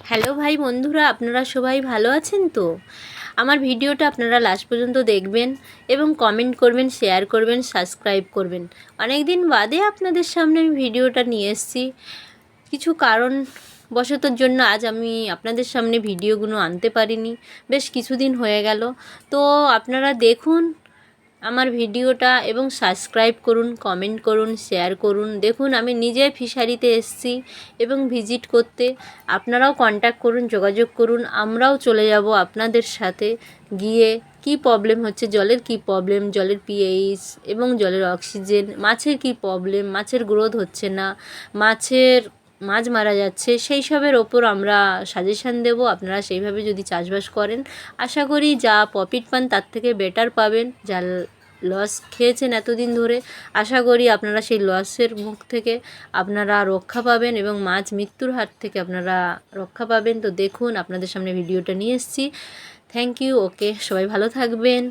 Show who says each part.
Speaker 1: Hello ভাই বন্ধুরা, আপনারা সবাই ভালো আছেন তো? আমার ভিডিওটা আপনারা লাস্ট পর্যন্ত দেখবেন এবং কমেন্ট করবেন, শেয়ার করবেন, সাবস্ক্রাইব করবেন। অনেক দিন বাদে আপনাদের সামনে আমি ভিডিওটা নিয়ে এসেছি। কিছু কারণবশতর জন্য আজ আমি আপনাদের সামনে ভিডিওগুলো আনতে পারিনি, বেশ কিছুদিন হয়ে গেল। তো আপনারা দেখুন আমার ভিডিওটা এবং সাবস্ক্রাইব করুন, কমেন্ট করুন, শেয়ার করুন। দেখুন আমি নিজে ফিশারিতে এসেছি এবং ভিজিট করতে। আপনারাও কন্ট্যাক্ট করুন, যোগাযোগ করুন, আমরাও চলে যাব আপনাদের সাথে। গিয়ে কি প্রবলেম হচ্ছে, জলের কি প্রবলেম, জলের পিএইচ এবং জলের অক্সিজেন, মাছের কি প্রবলেম, মাছের গ্রোথ হচ্ছে না, মাছ মারা যাচ্ছে, সেই সবের ওপর আমরা সাজেশান দেব। আপনারা সেইভাবে যদি চাষবাস করেন, আশা করি যা প্রফিট পান তার থেকে বেটার পাবেন। যা লস খেয়েছেন এতদিন ধরে, আশা করি আপনারা সেই লসের মুখ থেকে আপনারা রক্ষা পাবেন এবং মাছ মৃত্যুর হাত থেকে আপনারা রক্ষা পাবেন। তো দেখুন আপনাদের সামনে ভিডিওটা নিয়ে এসেছি। Thank you. ওকে, সবাই ভালো থাকবেন।